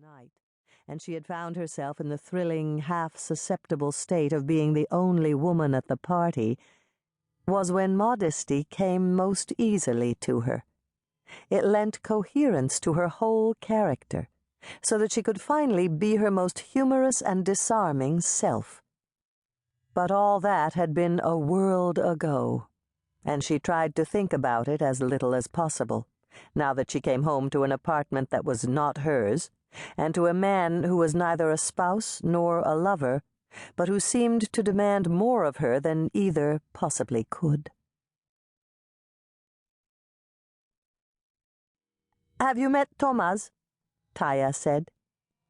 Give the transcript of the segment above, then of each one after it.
night, and she had found herself in the thrilling, half-susceptible state of being the only woman at the party, was when modesty came most easily to her. It lent coherence to her whole character, so that she could finally be her most humorous and disarming self. But all that had been a world ago, and she tried to think about it as little as possible, now that she came home to an apartment that was not hers, and to a man who was neither a spouse nor a lover, but who seemed to demand more of her than either possibly could. "Have you met Thomas?" Taya said.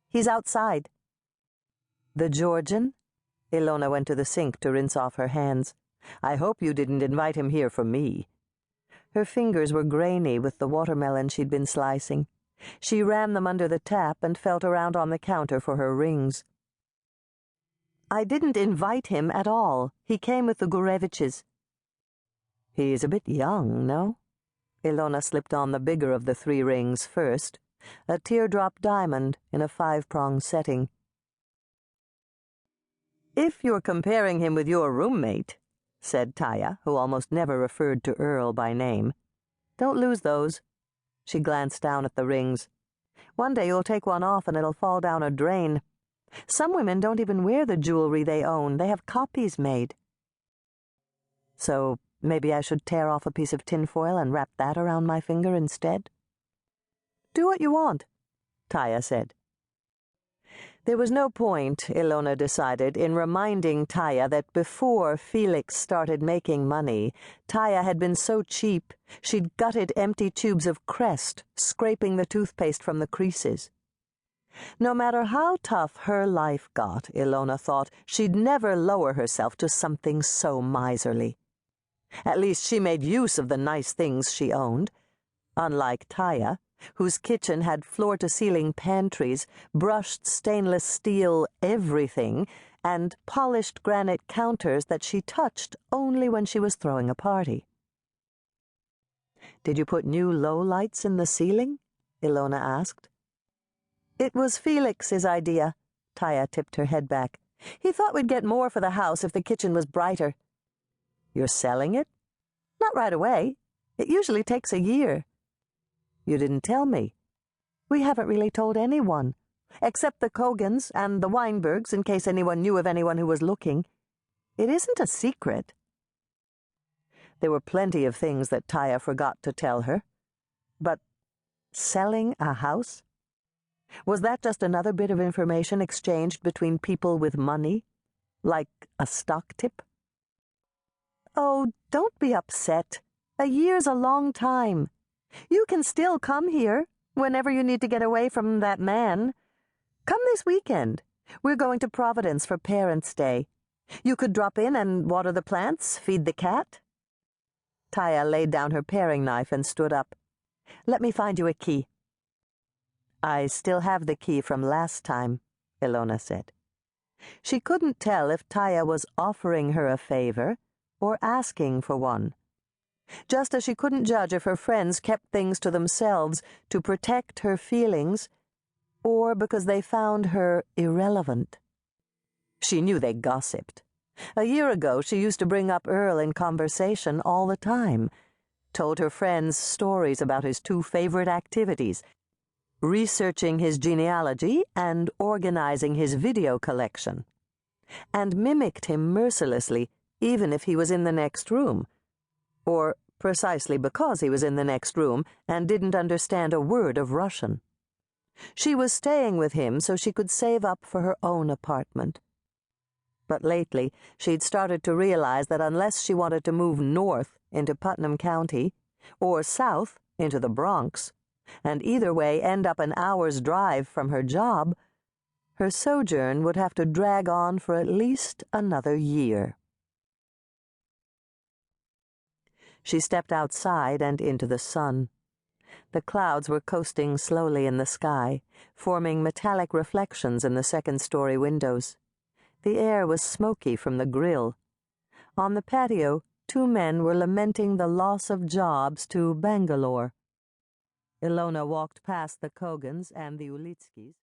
"He's outside." "The Georgian?" Ilona went to the sink to rinse off her hands. "I hope you didn't invite him here for me." Her fingers were grainy with the watermelon she'd been slicing. She ran them under the tap and felt around on the counter for her rings. "I didn't invite him at all. He came with the Gureviches." "He's a bit young, no?" Ilona slipped on the bigger of the 3 rings first, a teardrop diamond in a 5-prong setting. "If you're comparing him with your roommate," said Taya, who almost never referred to Earl by name. "Don't lose those." She glanced down at the rings. "One day you'll take one off and it'll fall down a drain. Some women don't even wear the jewelry they own. They have copies made." "So maybe I should tear off a piece of tinfoil and wrap that around my finger instead?" "Do what you want," Taya said. There was no point, Ilona decided, in reminding Taya that before Felix started making money, Taya had been so cheap she'd gutted empty tubes of Crest, scraping the toothpaste from the creases. No matter how tough her life got, Ilona thought, she'd never lower herself to something so miserly. At least she made use of the nice things she owned. Unlike Taya, whose kitchen had floor-to-ceiling pantries, brushed stainless steel everything, and polished granite counters that she touched only when she was throwing a party. "Did you put new low lights in the ceiling?" Ilona asked. "It was Felix's idea." Taya tipped her head back. "He thought we'd get more for the house if the kitchen was brighter." "You're selling it?" "Not right away. It usually takes a year." "You didn't tell me." "We haven't really told anyone, except the Kogans and the Weinbergs, in case anyone knew of anyone who was looking. It isn't a secret." There were plenty of things that Taya forgot to tell her. But selling a house? Was that just another bit of information exchanged between people with money? Like a stock tip? "Oh, don't be upset. A year's a long time. You can still come here, whenever you need to get away from that man. Come this weekend. We're going to Providence for Parents' Day. You could drop in and water the plants, feed the cat." Taya laid down her paring knife and stood up. "Let me find you a key." "I still have the key from last time," Ilona said. She couldn't tell if Taya was offering her a favor or asking for one. Just as she couldn't judge if her friends kept things to themselves to protect her feelings, or because they found her irrelevant. She knew they gossiped. A year ago, she used to bring up Earl in conversation all the time, told her friends stories about his 2 favorite activities, researching his genealogy and organizing his video collection, and mimicked him mercilessly even if he was in the next room, or precisely because he was in the next room and didn't understand a word of Russian. She was staying with him so she could save up for her own apartment. But lately, she'd started to realize that unless she wanted to move north into Putnam County, or south into the Bronx, and either way end up an hour's drive from her job, her sojourn would have to drag on for at least another year. She stepped outside and into the sun. The clouds were coasting slowly in the sky, forming metallic reflections in the 2nd-story windows. The air was smoky from the grill. On the patio, 2 men were lamenting the loss of jobs to Bangalore. Ilona walked past the Kogans and the Ulitskis.